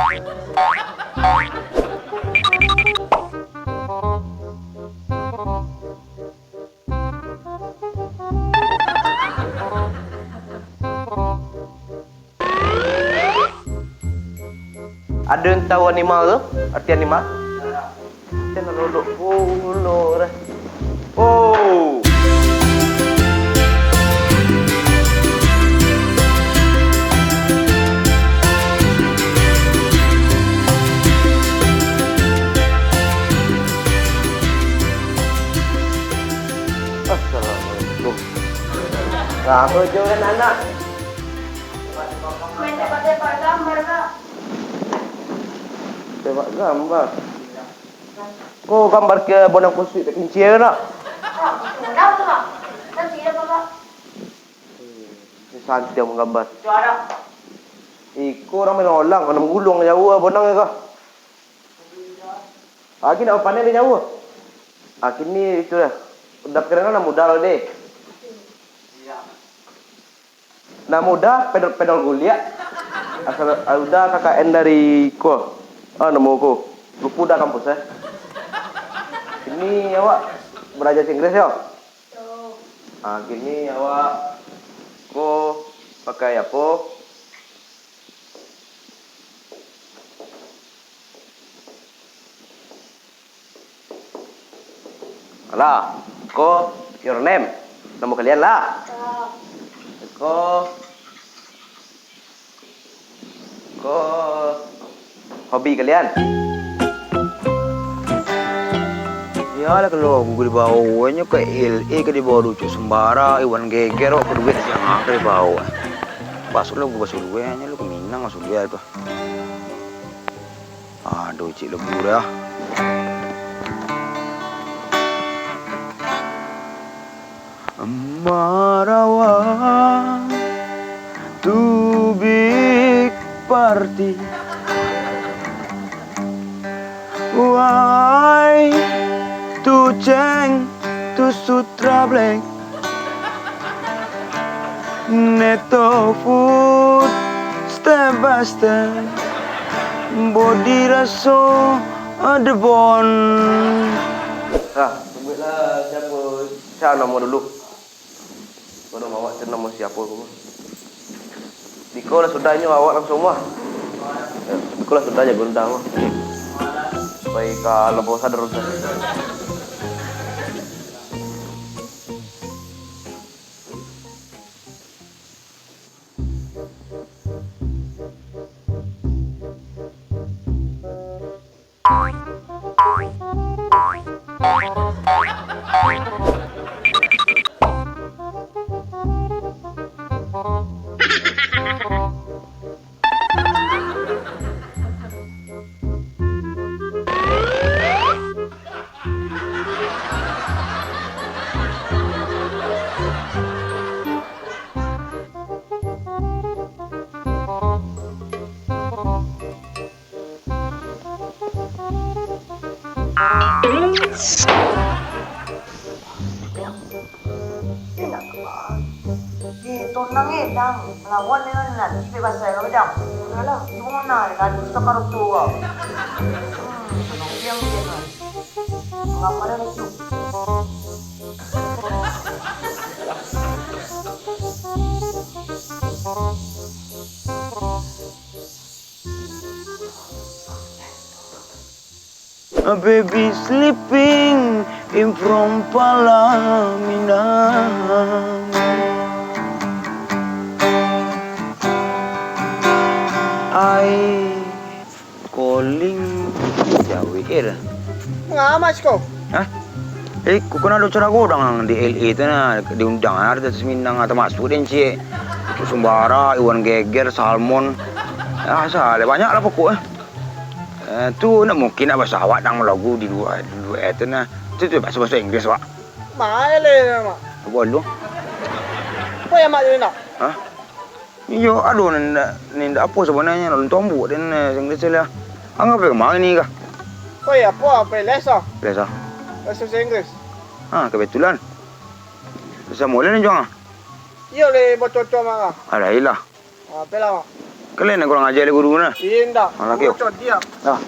Ada yang tahu animal tu? Arti animal? Jangan duduk dulu. Oh. Assalamualaikum. Apa je kan anak? Main tebak-tebak gambar kak. Tebak gambar. Kau gambar ke bonang kusut tak kunci ya nak? Tahu tu kak. Nanti apa kak? Santai menggambar. Juara. Kau orang menolong, kau nak menggulung jauh bonang ya kau. Aki nak panen dia jauh. Aki ni itu dah. Udah keren nak modal deh. Nak mudah pedal guliak. Asal udah KKN dari ko. Nama ko. Lupa dah kampus Ini awak belajar Inggris ya? Kini awak ko pakai apa? Alah, ko your name. Nama kalian lah. Ko hobi kalian? Ya lah kalau aku di bawahnya ke LA ke di bawah lucu sembara Iwan Geger aku duit yang ke di bawah. Pas lu gua basuh duitnya lu ke Minang masuk duit tuh. Aduh cik lebur ya. Marawa to big party. Why to change to sutra black? Neto food step by step. Body raso ada bon. Sebutlah siapa nama dulu. Kau nama awak nama siapa kamu? Diko lah sudahnya awak langsung mah. Diko lah sudah jago undang mah. Baik kalau bos sadar usah. Tunang edang, lawan ni kan nanti bebas saya kalau jam. Alah, ibu mana? Lagi sekarang tu kau. Yang dia kan. Ngapa dah tu? A baby sleeping in from Palamina. I calling Jawir. Ngamas kau? Hah? Kau kena ada cara godang di LA itu na diundang ada seminang atau masuk dan cie Sumbara, Iwan Geger, Salmon. Asal banyak lah pokok. Tu nak mungkin nak bahasa awak nang lagu di luar itu na. Tu bahasa Inggris awak. Mana le mak? Boleh. Apa yang mak jadi nak? Hah? Yo, aduh nenda apa sebenarnya nak tombok dan Inggris lah. Anggap ke mana ni kah? Apa ya apa? Apa lesa? Biasa. Bahasa Inggris. Kebetulan. Bisa mulai ni jangan. Iya le bocor-bocor mak. Alailah. Apa lah mak? Kalian yang kurang ajar le guru na. Tidak. Malah kau. Bocor dia. Ah.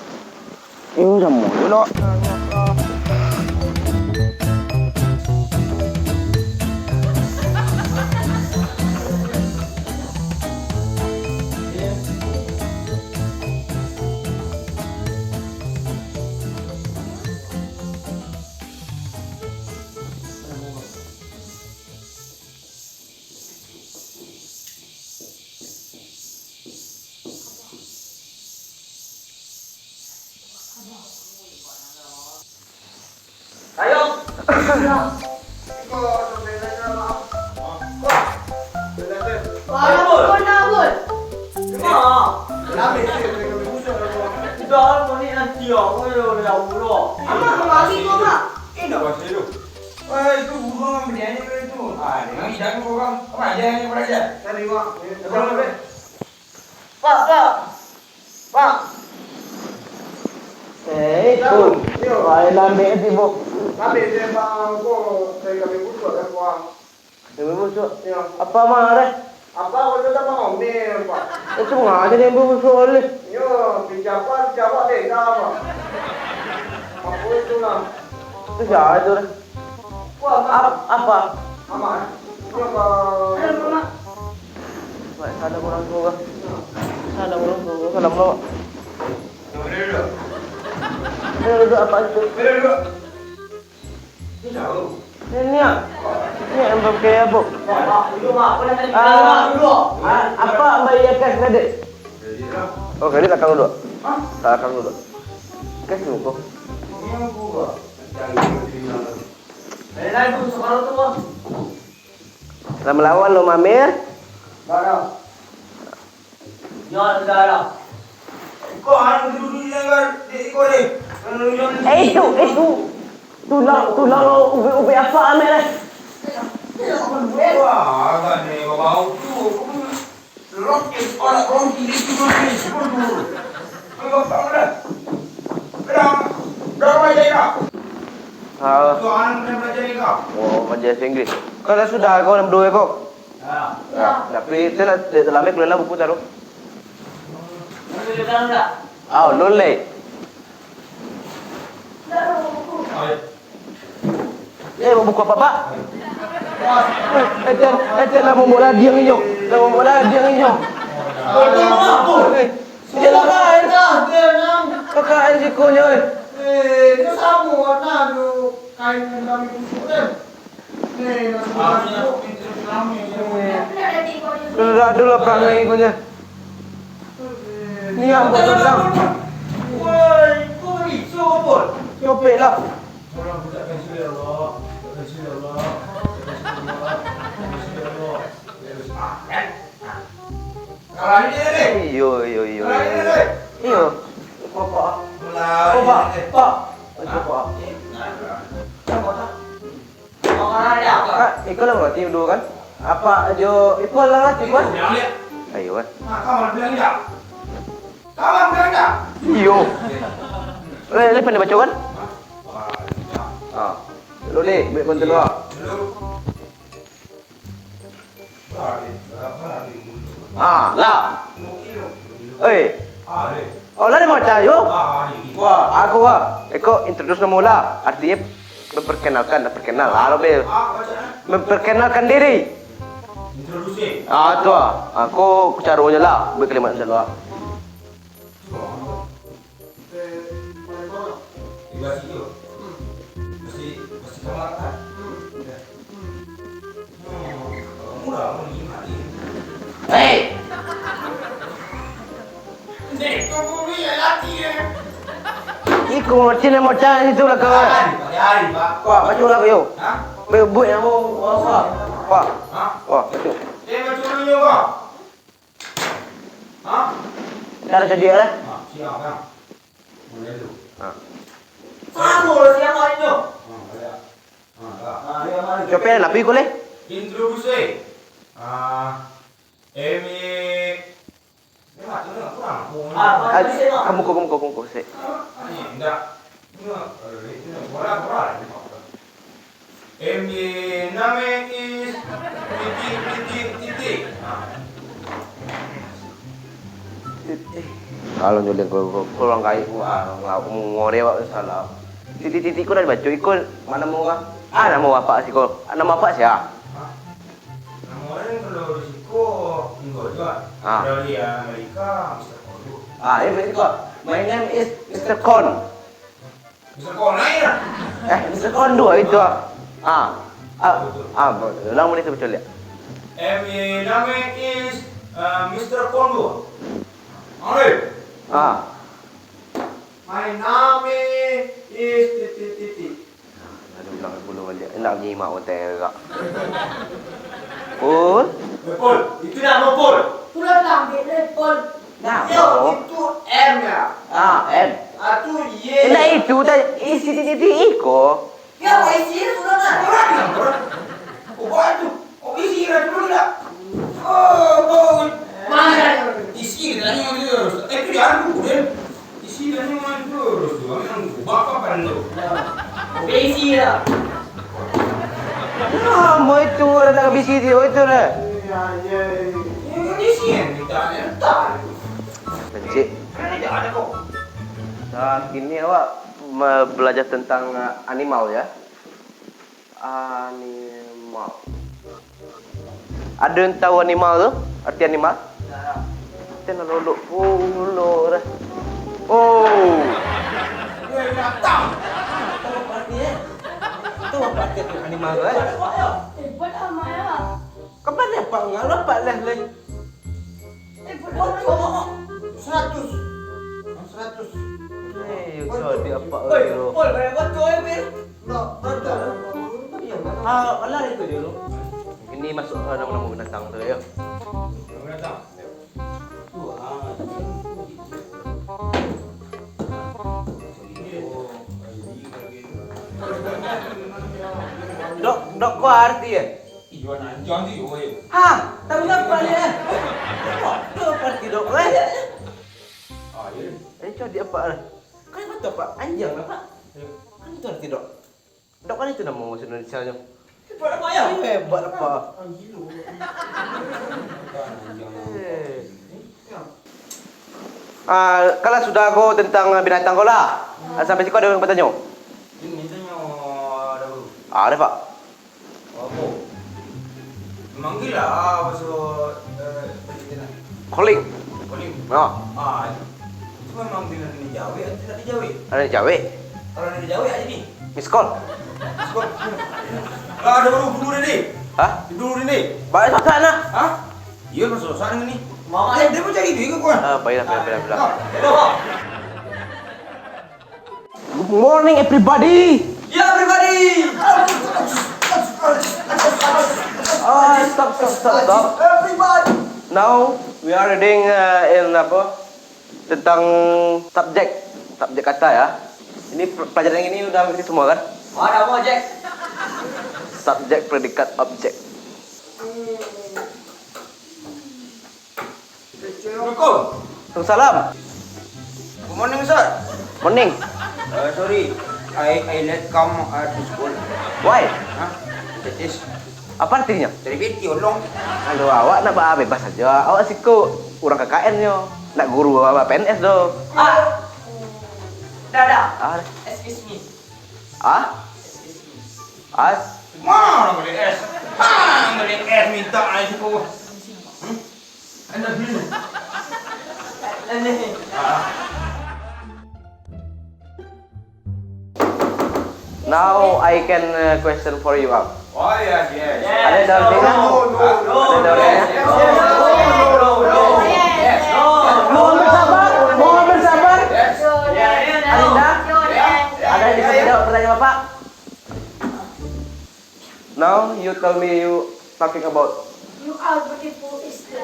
Ini sama dulu. Apa marah? Apa kau tak mau mel, Pak? Itu ngaji dia busuk oleh. Yo, pejabat deh sama. Apa itu lah? Itu siapa itu? Wah, Apa? Mama. Yo, Pak. Baik, sana kurang tua. Sana kurang tua. Salam lo. Duduk apa itu? Ini ya. Ini yang pakai apa? Apa bayar cash kredit? Oh, kredit akang dulu. Akang dulu. Cash dulu. Kita melawan lo Mamir. Itu. Tulang ubi apa Amir? Oh, belajar Inggris. Kalau sudah kau nak berdua kau? Ya. Tapi dalam keluar buku taruh. Oh, nolai. Buku apa Pak? Eten lah membola dia nginyok. Dia kakak sikonya. Itu sama warna tu kain kami busuk kan. Nih, Dulu perangai ikonya. Ni yang betul lah. woi, kau risau apa? Nyopek lah. Iyo. Ikut lah mati dulu kan? Apa jo ikut lah ikut. Ayo kan. Iyo. Le pandai baca kan? Dulu ni, ambil konten lu. Lah. Oh, lah dia baca yo. Wah, aku Eko introduce nama mula. Artinya memperkenalkan. Lalu memperkenalkan diri. Introduce. Tu aku caronya lah. Berkalimat selalu. Hei! Iku macam mana macam itu lah kau. Wah, macam lah kau. Buat yang mau apa? Wah, macam. Macam mana kau? Cara sedia lah. Siapa? Boleh tu. Sama lah siang hari tu. Coba nak pergi boleh? Introduce. Kamu kau sih. Nama is titik. Kalau nyuling ko kurang kaya ngore wa salah. Titik-titik ko na ba? Ikon mana mo ka? Nama apa sih ko? Nama apa sih ya? Namanya kalau risiko enggak juga. Ah. Dari Amerika, Mr. Kondo. Ini kok. My name is Mr. Kon. Mr. Kondo ya? Mr. Kon dua itu. Ulang mulai betul ya. Namanya is Mr. Kondo. Alright. My name is titik. Aduh, bilang bulu balik. Nak nyimak hotel kak. Pul. Pol, itu nama Pol. Pulang ambil Pol. Nah, Yo, itu M ya. M. Itu Y. Nah itu tadi isi titik iko. Ya, mau isi sudah nggak? Waduh, kok isi dulu dah. Oh, Mana? isi dan yang terus. Itu dia aku kan. Isi dan yang terus. Yang bapak kan tu. Isi ya. Mau itu ada bisi dia itu lah. Iya. Ini isi yang kita tak. Encik. Kan ada kok. Saat ini awak belajar tentang animal ya. Animal. Ada yang tahu animal tu? Arti animal? Kita nak lolok. Lolok dah. Ya tak. Itu apa arti animal tu? Buat apa ya? Kapan apa? Ngalah apa lah leh? Buat apa? 100. So dia apa? Pol, berapa tu bil? Betul. Alah itu dia lu. Ini masuk nama-nama binatang tu ya. Datang. Dok kau arti ya? Iya nanjang tu yo. Tahu apa dia? Dok arti dok lah. Ya. Coba dia apa? Kan betul apa? Anjang lah pak. Kan itu arti dok. Dok kan itu nama bahasa Indonesia nya. Buat apa ya? Hebat apa? Kalau sudah aku tentang binatang kau lah. Sampai sini kau ada yang bertanya? Ini tanya ada baru. Ada pak. Apa? Manggil lah pasal Calling. Kolim. Itu memang bila di Jawa atau tidak di Jawa? Ada di Jawa. Kalau di Jawa aja nih. Miss call. Skor. Ada baru dulu ini. Dulu ini. Baik sana. Iya masuk sana ini. Mau Dia mau cari duit ke kau? Baiklah. Good morning everybody. Ya, everybody. Stop. Everybody. Now we are reading in apa tentang subjek kata ya. Ini pelajaran yang ini udah ngerti semua kan? Ada mau Jack. Subjek, predikat, objek. Assalamualaikum. Waalaikumsalam. Good morning sir. Morning. Sorry, I let come to school. Why? That is Apa artinya? dari video long. Aduh, awak nak bebas saja. Awak siku orang KKN yo. Nak guru awak PNS do. Dadah. Excuse me. Mana boleh es? Boleh es minta aja kau. Anda beli. Now I can question for you up. Oh yes. Ada dalam sini? Ada dalam sini? Mohon bersabar. Alinda? Ada yang bisa jawab pertanyaan Bapak? Now you tell me you talking about. You are beautiful sister.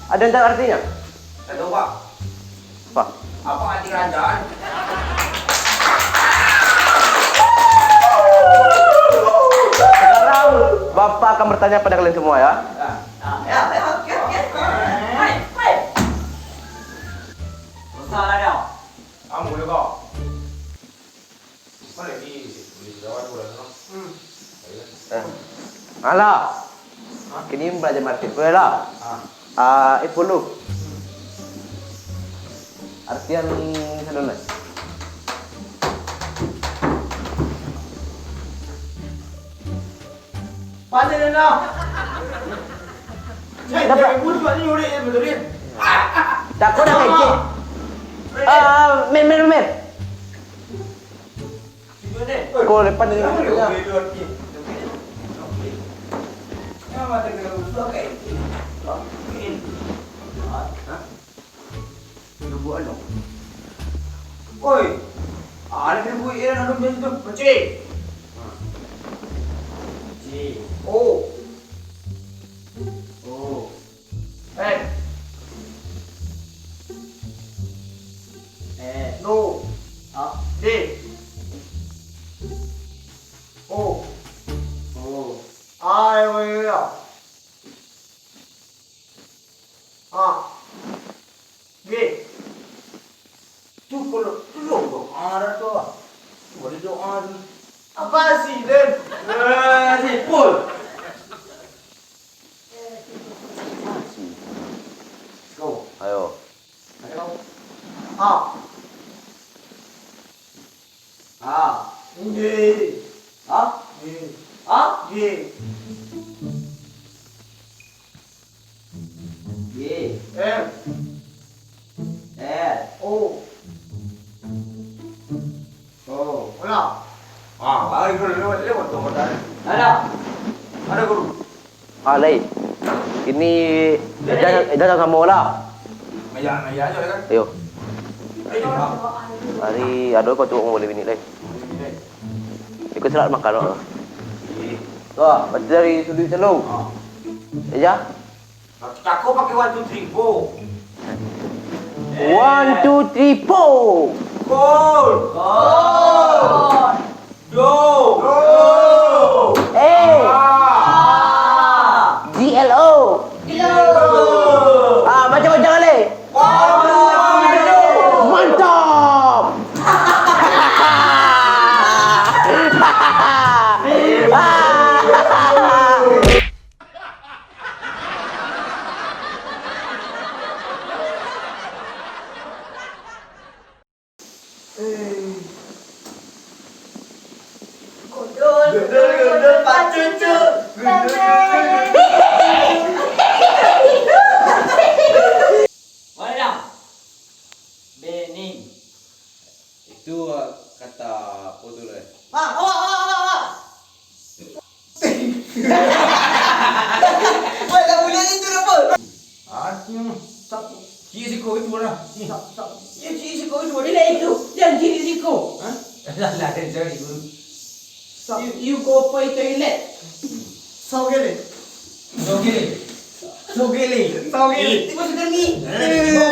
Ada yang tahu artinya? Tahu pak? Apa? Apa arti kerajaan? Sekarang Bapak akan bertanya pada kalian semua ya. Kamu boleh kau? Mana di tulis jawab boleh no? Alah. Kini belajar market boleh lah. Ipulu. Artian sana. Pandai na na. Dapat ibu tu ni ulit betul ni. Tak kau dah kecil. Men. Kau lepas ni. Oi. Ada kena buat ia nak duduk tu. Pecik. Oh. No. D. O. I will. G. Tu kalau tu logo ada tu. Boleh doa tu. Apa sih Dan? Sipul. Go. Ayo. G. M. O. Wala. Ay, lewat tu modal. Ada guru. Lai. Ini jangan sama lah. Maya aja kan. Ayo. Hari ada kau tu boleh bini lai. Ikut serat makan lah. Wah, baca dari sudut celung. Ya. Aku pakai 1 2 3 4. 1 2 3 4. Gol. Go. GLO. Macam-macam kali. Mantap. Gendel Pak Cucu. Mana? Bening. Itu kata apa tu lah? Awak. Woi, dah boleh itu apa? Cik Siko itu mana? Ya, cik Siko itu dia itu. Yang cik Siko. Lah, jangan itu. You go to toilet. Sogele. Sogele. Sogele. Sogele. Tiba sudah ni. Siko.